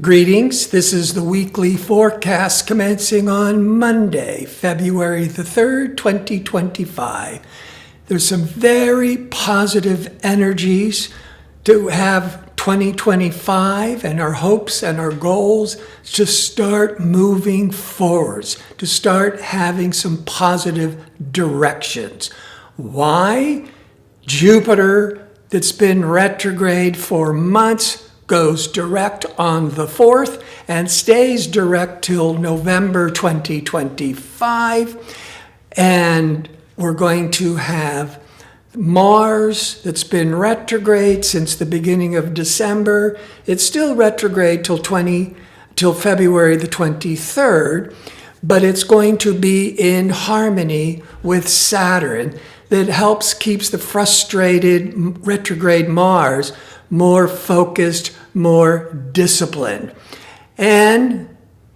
Greetings. This is the weekly forecast commencing on Monday, February the 3rd, 2025. There's some very positive energies to have 2025 and our hopes and our goals to start moving forwards, to start having some positive directions. Why? Jupiter, that's been retrograde for months, goes direct on the 4th and stays direct till November 2025. And we're going to have Mars that's been retrograde since the beginning of December. It's still retrograde till February the 23rd, but it's going to be in harmony with Saturn that helps keeps the frustrated retrograde Mars more focused, more disciplined. And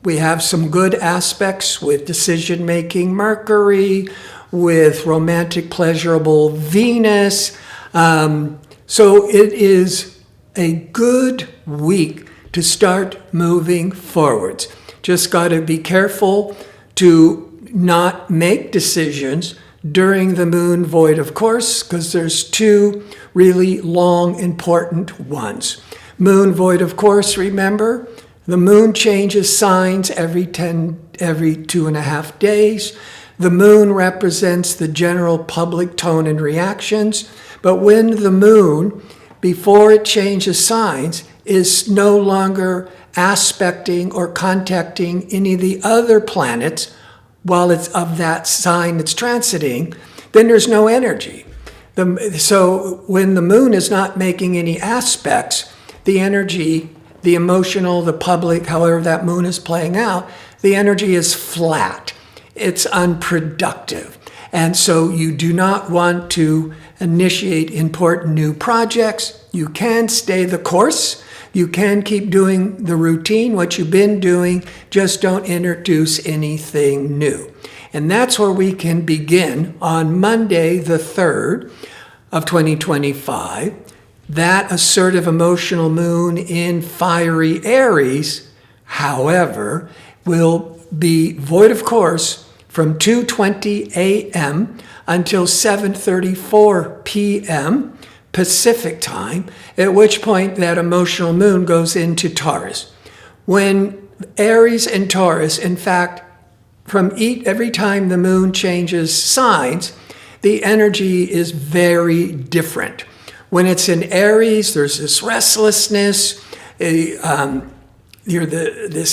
we have some good aspects with decision-making Mercury, with romantic, pleasurable Venus. So it is a good week to start moving forwards. Just got to be careful to not make decisions during the moon void, of course, because there's two really long, important ones. Moon void, of course, remember, the moon changes signs every 2.5 days. The moon represents the general public tone and reactions, but when the moon, before it changes signs, is no longer aspecting or contacting any of the other planets while it's of that sign it's transiting, then there's no energy. So when the moon is not making any aspects, the energy, the emotional, the public, however that moon is playing out, the energy is flat. It's unproductive. And so you do not want to initiate important new projects. You can stay the course. You can keep doing the routine, what you've been doing, just don't introduce anything new. And that's where we can begin on Monday, the 3rd of 2025. That assertive emotional moon in fiery Aries, however, will be void of course from 2:20 a.m. until 7:34 p.m. Pacific time, at which point that emotional moon goes into Taurus. When Aries and Taurus, in fact, every time the moon changes signs, the energy is very different. When it's in Aries, there's this restlessness, this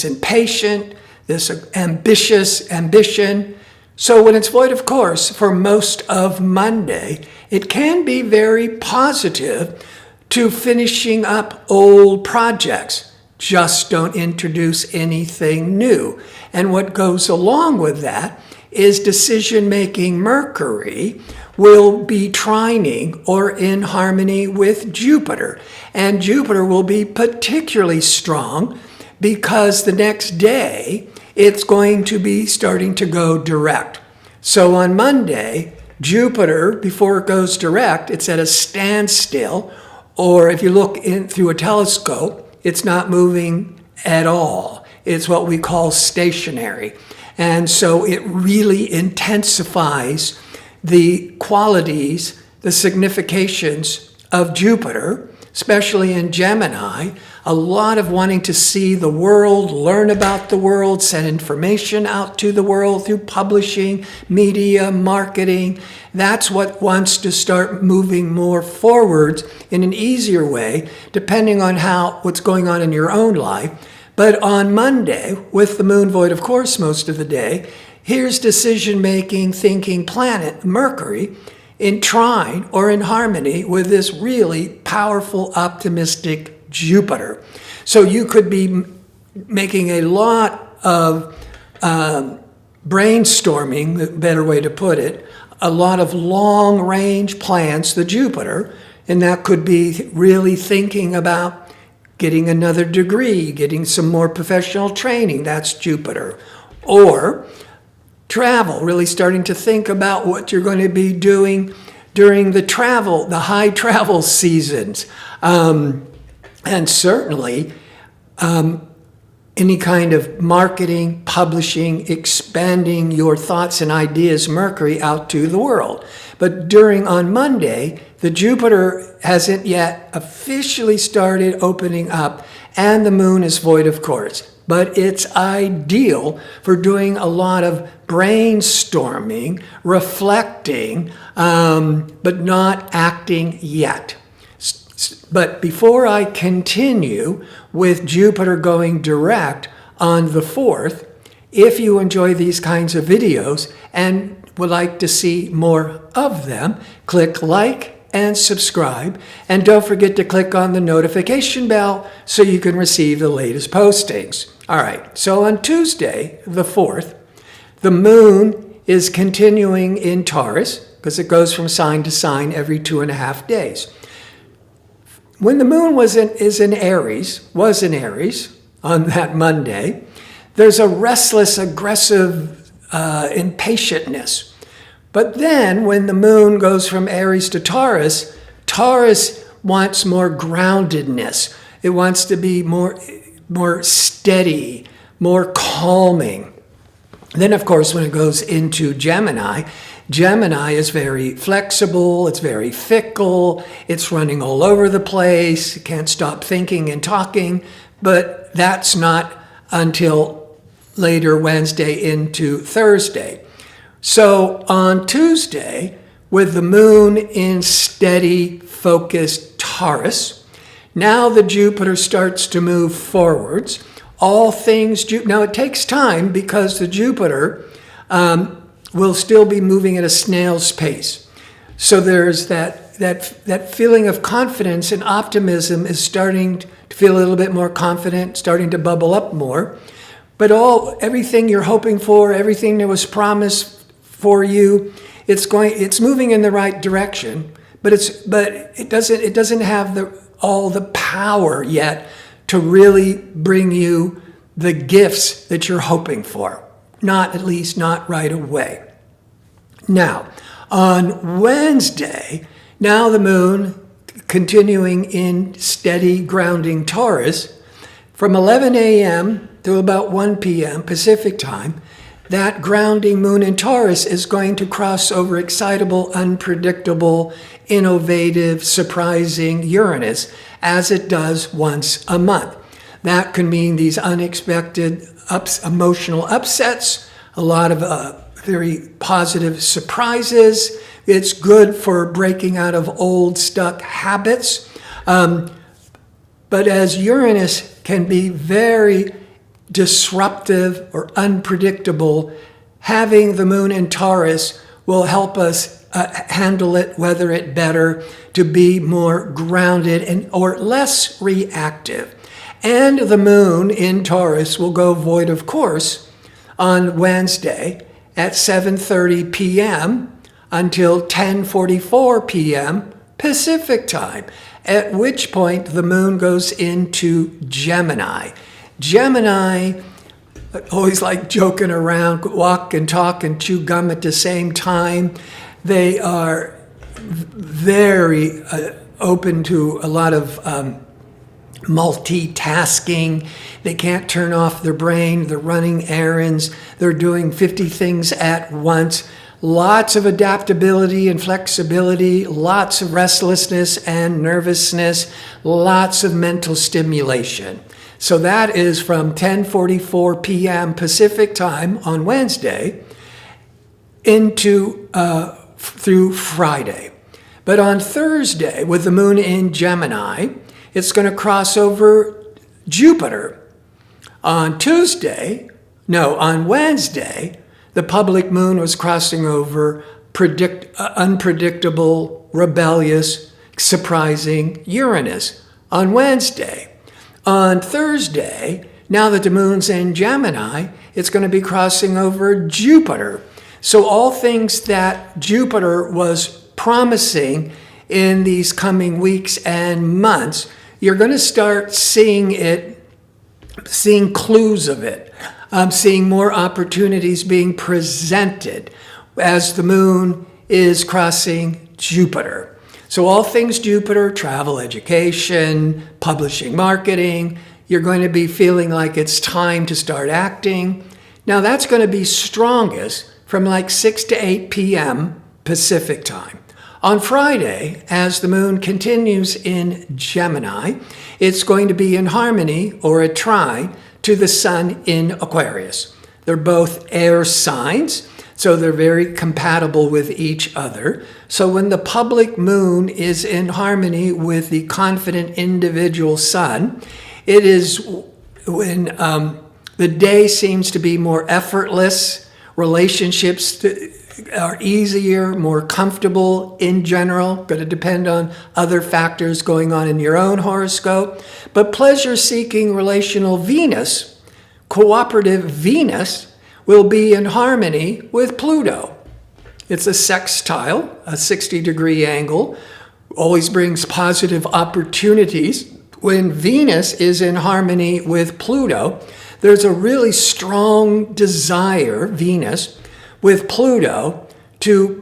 impatient, this ambitious ambition. So when it's void of course for most of Monday, it can be very positive to finishing up old projects. Just don't introduce anything new. And what goes along with that is decision-making Mercury will be trining or in harmony with Jupiter. And Jupiter will be particularly strong because the next day it's going to be starting to go direct. So on Monday, Jupiter, before it goes direct, it's at a standstill, or if you look in through a telescope, it's not moving at all. It's what we call stationary. And so it really intensifies the qualities, the significations of Jupiter, especially in Gemini, a lot of wanting to see the world, learn about the world, send information out to the world through publishing, media, marketing. That's what wants to start moving more forwards in an easier way, depending on what's going on in your own life. But on Monday, with the moon void, of course, most of the day, here's decision-making, thinking planet, Mercury, in trine or in harmony with this really powerful, optimistic Jupiter. So you could be making a lot of brainstorming, the better way to put it, a lot of long-range plans, the Jupiter, and that could be really thinking about getting another degree, getting some more professional training, that's Jupiter. Or travel, really starting to think about what you're going to be doing during the high travel seasons. And certainly any kind of marketing, publishing, expanding your thoughts and ideas, Mercury, out to the world. But on Monday, the Jupiter hasn't yet officially started opening up, and the moon is void of course. But it's ideal for doing a lot of brainstorming, reflecting, but not acting yet. But before I continue with Jupiter going direct on the 4th, if you enjoy these kinds of videos and would like to see more of them, click like and subscribe. And don't forget to click on the notification bell so you can receive the latest postings. All right, so on Tuesday, the 4th, the moon is continuing in Taurus because it goes from sign to sign every 2.5 days. When the moon was in Aries on that Monday, there's a restless, aggressive impatientness. But then when the moon goes from Aries to Taurus, Taurus wants more groundedness. It wants to be more steady, more calming. Then, of course, when it goes into Gemini, Gemini is very flexible, it's very fickle, it's running all over the place, it can't stop thinking and talking, but that's not until later Wednesday into Thursday. So on Tuesday, with the moon in steady, focused Taurus, now the Jupiter starts to move forwards. All things, now it takes time because the Jupiter will still be moving at a snail's pace. So there's that feeling of confidence and optimism is starting to feel a little bit more confident, starting to bubble up more. But everything you're hoping for, everything that was promised for you, it's moving in the right direction, but it doesn't have all the power yet to really bring you the gifts that you're hoping for. At least not right away. Now, on Wednesday, now the moon continuing in steady grounding Taurus, from 11 a.m. to about 1 p.m. Pacific time, that grounding moon in Taurus is going to cross over excitable, unpredictable, innovative, surprising Uranus, as it does once a month. That can mean these unexpected emotional upsets, a lot of very positive surprises. It's good for breaking out of old stuck habits. But as Uranus can be very disruptive or unpredictable, having the moon in Taurus will help us handle it, weather it better, to be more grounded or less reactive. And the moon in Taurus will go void of course on Wednesday at 7:30 p.m. until 10:44 p.m. Pacific time, at which point the moon goes into Gemini. Gemini, always like joking around, walk and talk and chew gum at the same time. They are very open to a lot of multitasking. They can't turn off their brain. They're running errands. They're doing 50 things at once. Lots of adaptability and flexibility, lots of restlessness and nervousness, lots of mental stimulation. So that is from 10:44 p.m. Pacific time on Wednesday into through Friday. But on Thursday, with the moon in Gemini, it's going to cross over Jupiter. On Wednesday, the public moon was crossing over unpredictable, rebellious, surprising Uranus on Wednesday. On Thursday, now that the moon's in Gemini, it's going to be crossing over Jupiter. So all things that Jupiter was promising in these coming weeks and months, you're going to start seeing clues of it, seeing more opportunities being presented as the moon is crossing Jupiter. So all things Jupiter, travel, education, publishing, marketing, You're going to be feeling like it's time to start acting. Now that's going to be strongest from like 6 to 8 p.m. Pacific time. On Friday, as the moon continues in Gemini, it's going to be in harmony or a trine to the sun in Aquarius. They're both air signs, so they're very compatible with each other. So when the public moon is in harmony with the confident individual sun, it is when the day seems to be more effortless, relationships are easier, more comfortable in general. Going to depend on other factors going on in your own horoscope. But pleasure-seeking relational Venus, cooperative Venus, will be in harmony with Pluto. It's a sextile, a 60-degree angle, always brings positive opportunities. When Venus is in harmony with Pluto, there's a really strong desire, Venus, with Pluto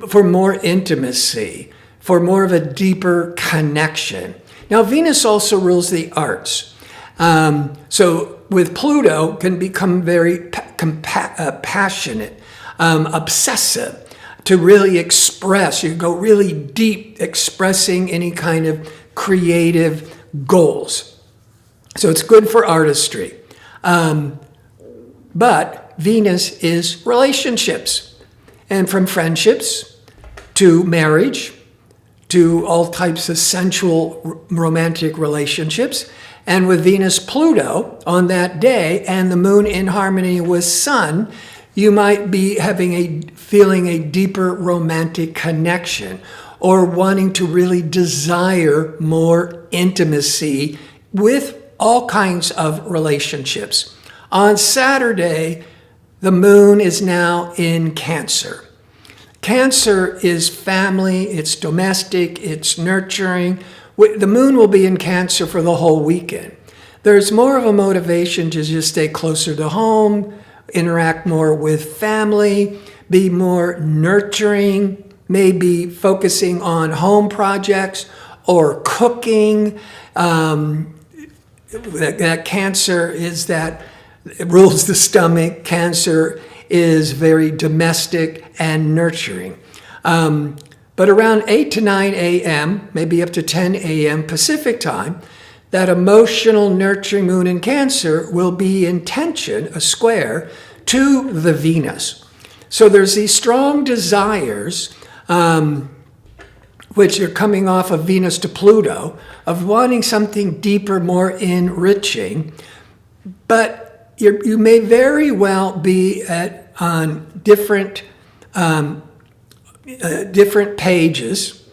for more intimacy, for more of a deeper connection. Now, Venus also rules the arts. So with Pluto can become very passionate, obsessive, to really express. You go really deep expressing any kind of creative goals. So it's good for artistry. But Venus is relationships. And from friendships to marriage to all types of sensual romantic relationships. And with Venus Pluto on that day and the moon in harmony with Sun, you might be feeling a deeper romantic connection or wanting to really desire more intimacy with all kinds of relationships. On Saturday, the moon is now in Cancer. Cancer is family, it's domestic, it's nurturing. The moon will be in Cancer for the whole weekend. There's more of a motivation to just stay closer to home, interact more with family, be more nurturing, maybe focusing on home projects or cooking. That Cancer is that it rules the stomach. Cancer is very domestic and nurturing. But around 8 to 9 a.m., maybe up to 10 a.m. Pacific time, that emotional nurturing moon in Cancer will be in tension, a square, to the Venus. So there's these strong desires, which are coming off of Venus to Pluto, of wanting something deeper, more enriching, but you may very well be on different pages,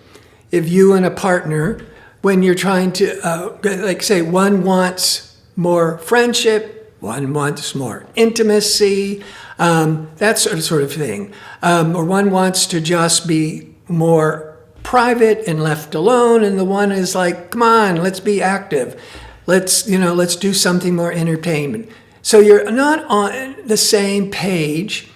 if you and a partner, when you're trying to, like say, one wants more friendship, one wants more intimacy, that sort of thing. Or one wants to just be more private and left alone, and the one is like, come on, let's be active. Let's do something more entertainment. So you're not on the same page,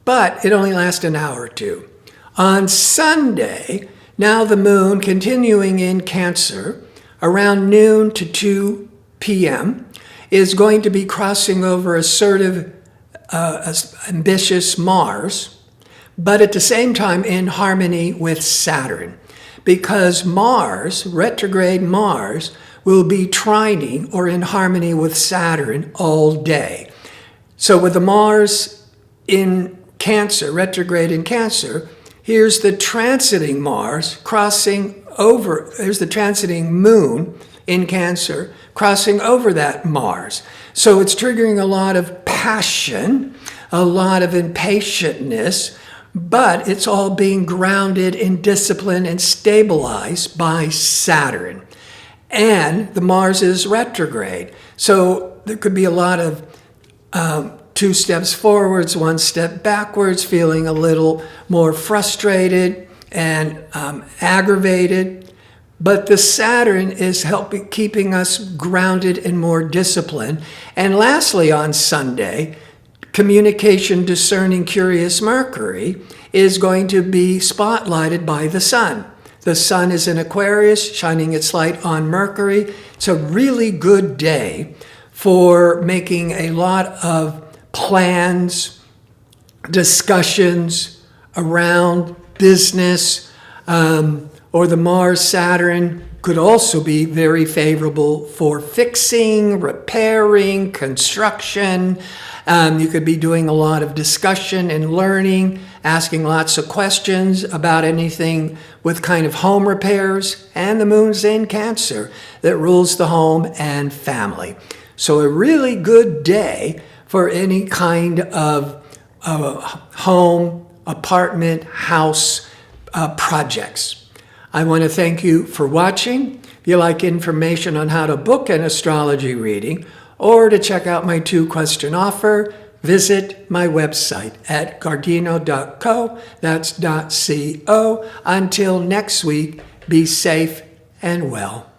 but it only lasts an hour or two. On Sunday, now the moon continuing in Cancer, around noon to 2 p.m., is going to be crossing over assertive, ambitious Mars, but at the same time in harmony with Saturn. Because Mars, retrograde Mars, will be trining or in harmony with Saturn all day. So with the Mars in Cancer, retrograde in Cancer, here's the transiting Mars crossing over, there's the transiting moon in Cancer crossing over that Mars. So it's triggering a lot of passion, a lot of impatientness, but it's all being grounded in discipline and stabilized by Saturn. And the Mars is retrograde. So there could be a lot of 2 steps forwards, 1 step backwards, feeling a little more frustrated and aggravated. But the Saturn is keeping us grounded and more disciplined. And lastly, on Sunday, communication discerning curious Mercury is going to be spotlighted by the sun. The sun is in Aquarius, shining its light on Mercury. It's a really good day for making a lot of plans, discussions around business, or the Mars-Saturn could also be very favorable for fixing, repairing, construction. You could be doing a lot of discussion and learning, asking lots of questions about anything with kind of home repairs, and the moon's in Cancer that rules the home and family. So a really good day for any kind of home, apartment, house projects. I want to thank you for watching. If you like information on how to book an astrology reading or to check out my 2-question offer, visit my website at gardino.co. That's .co. Until next week, be safe and well.